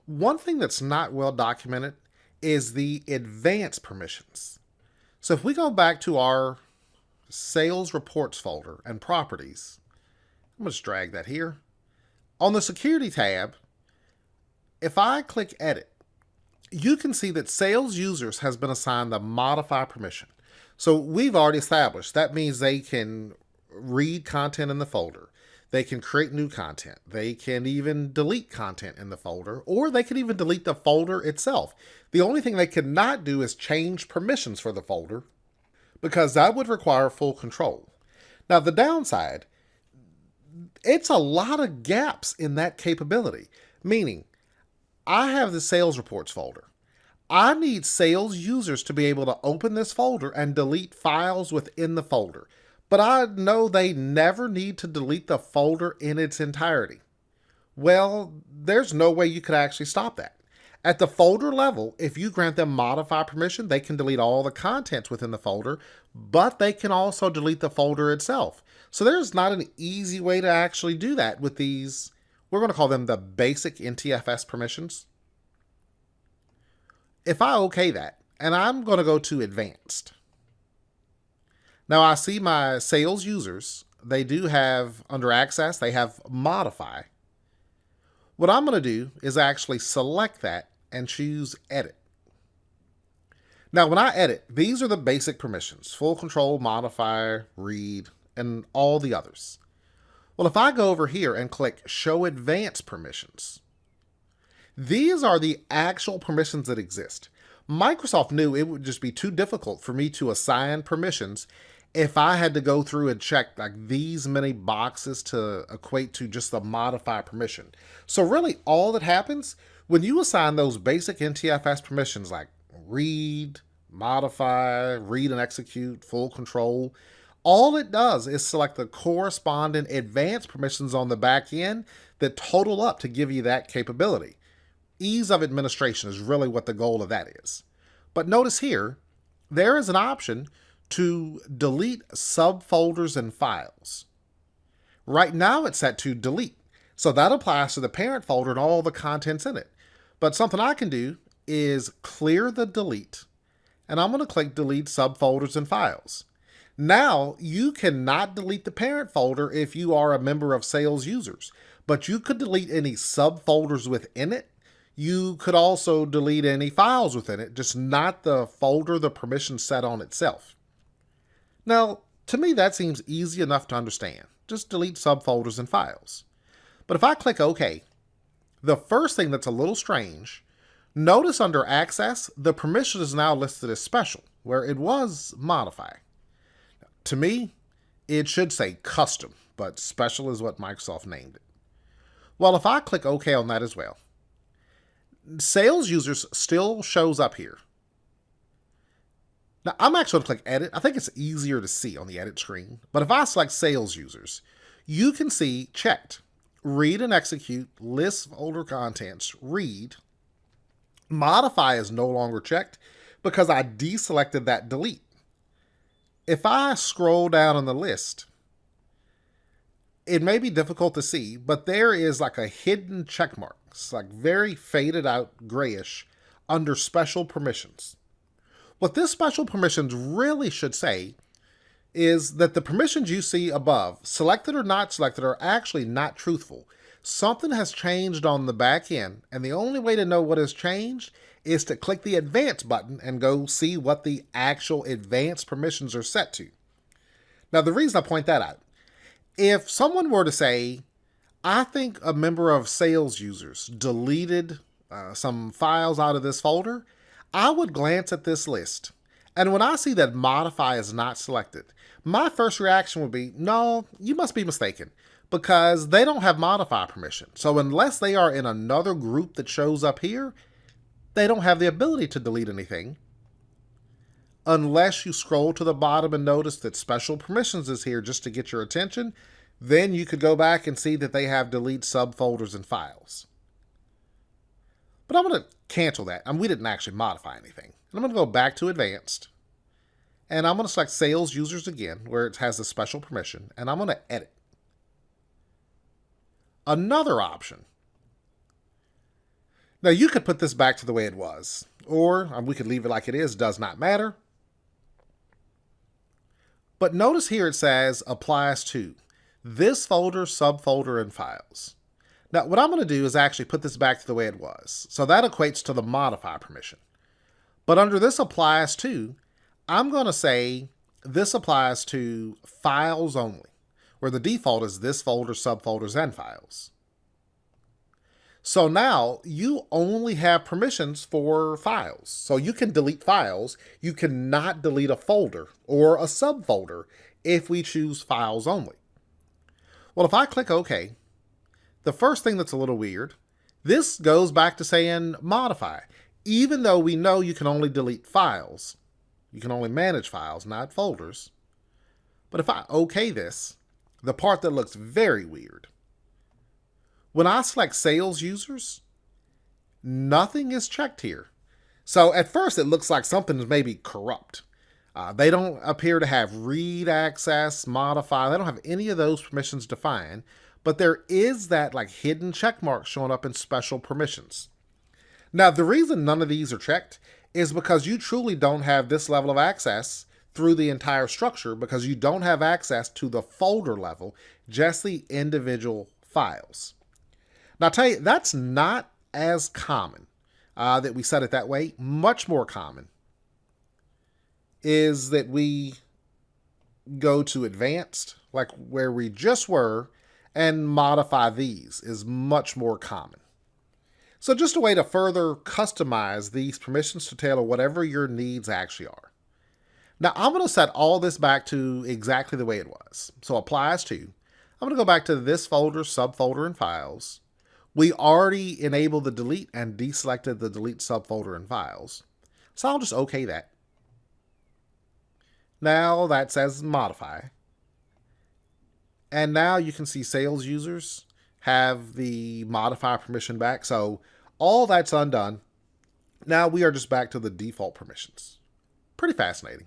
One thing that's not well documented is the advanced permissions. So if we go back to our sales reports folder and properties, I'm going to just drag that here. On the security tab, if I click edit, you can see that sales users has been assigned the modify permission. So we've already established that means they can read content in the folder. They can create new content. They can even delete content in the folder, or they can even delete the folder itself. The only thing they cannot do is change permissions for the folder, because that would require full control. Now, the downside, it's a lot of gaps in that capability, meaning I have the sales reports folder. I need sales users to be able to open this folder and delete files within the folder. But I know they never need to delete the folder in its entirety. Well, there's no way you could actually stop that. At the folder level, if you grant them modify permission, they can delete all the contents within the folder, but they can also delete the folder itself. So there's not an easy way to actually do that with these, we're going to call them the basic NTFS permissions. If I okay that, and I'm going to go to advanced. Now I see my sales users, they do have, under access, they have modify. What I'm going to do is actually select that and choose edit. Now when I edit, these are the basic permissions: full control, modify, read, and all the others. Well, if I go over here and click show advanced permissions, these are the actual permissions that exist. Microsoft knew it would just be too difficult for me to assign permissions if I had to go through and check like these many boxes to equate to just the modify permission. So really all that happens when you assign those basic NTFS permissions like read, modify, read and execute, full control, all it does is select the corresponding advanced permissions on the back end that total up to give you that capability. Ease of administration is really what the goal of that is. But notice here, there is an option to delete subfolders and files. Right now it's set to delete. So that applies to the parent folder and all the contents in it. But something I can do is clear the delete, and I'm going to click delete subfolders and files. Now you cannot delete the parent folder if you are a member of sales users, but you could delete any subfolders within it. You could also delete any files within it, just not the folder the permission set on itself. Now, to me, that seems easy enough to understand. Just delete subfolders and files. But if I click OK, the first thing that's a little strange, notice under Access, the permission is now listed as Special, where it was Modify. To me, it should say Custom, but Special is what Microsoft named it. Well, if I click OK on that as well, Sales Users still shows up here. Now, I'm actually going to click Edit. I think it's easier to see on the Edit screen. But if I select Sales Users, you can see checked. Read and execute, list folder contents, read. Modify is no longer checked because I deselected that delete. If I scroll down on the list, it may be difficult to see, but there is like a hidden check mark. It's like very faded out grayish under special permissions. What this special permissions really should say is that the permissions you see above, selected or not selected, are actually not truthful. Something has changed on the back end, and the only way to know what has changed is to click the Advanced button and go see what the actual advanced permissions are set to. Now, the reason I point that out, if someone were to say, I think a member of sales users deleted some files out of this folder, I would glance at this list, and when I see that modify is not selected, my first reaction would be, no, you must be mistaken, because they don't have modify permission. So unless they are in another group that shows up here, they don't have the ability to delete anything. Unless you scroll to the bottom and notice that special permissions is here just to get your attention, then you could go back and see that they have delete subfolders and files. But I'm going to cancel that. We didn't actually modify anything. And I'm going to go back to Advanced. And I'm going to select Sales Users again, where it has the special permission. And I'm going to edit. Another option Now you could put this back to the way it was, or we could leave it like it is, does not matter. But notice here it says applies to this folder, subfolder, and files. Now what I'm going to do is actually put this back to the way it was. So that equates to the modify permission. But under this applies to, I'm going to say this applies to files only, where the default is this folder, subfolders, and files. So now you only have permissions for files. So you can delete files. You cannot delete a folder or a subfolder if we choose files only. Well, if I click OK, the first thing that's a little weird, this goes back to saying modify. Even though we know you can only delete files, you can only manage files, not folders. But if I OK this, the part that looks very weird, when I select sales users, nothing is checked here. So at first it looks like something is maybe corrupt. They don't appear to have read access, modify. They don't have any of those permissions defined, but there is that like hidden check mark showing up in special permissions. Now, the reason none of these are checked is because you truly don't have this level of access through the entire structure, because you don't have access to the folder level, just the individual files. Now, I'll tell you, that's not as common that we set it that way. Much more common is that we go to advanced, like where we just were, and modify these is much more common. So just a way to further customize these permissions to tailor whatever your needs actually are. Now, I'm going to set all this back to exactly the way it was. So applies to, I'm going to go back to this folder, subfolder, and files. We already enabled the delete and deselected the delete subfolder and files. So I'll just OK that. Now that says modify. And now you can see sales users have the modify permission back. So all that's undone. Now we are just back to the default permissions. Pretty fascinating.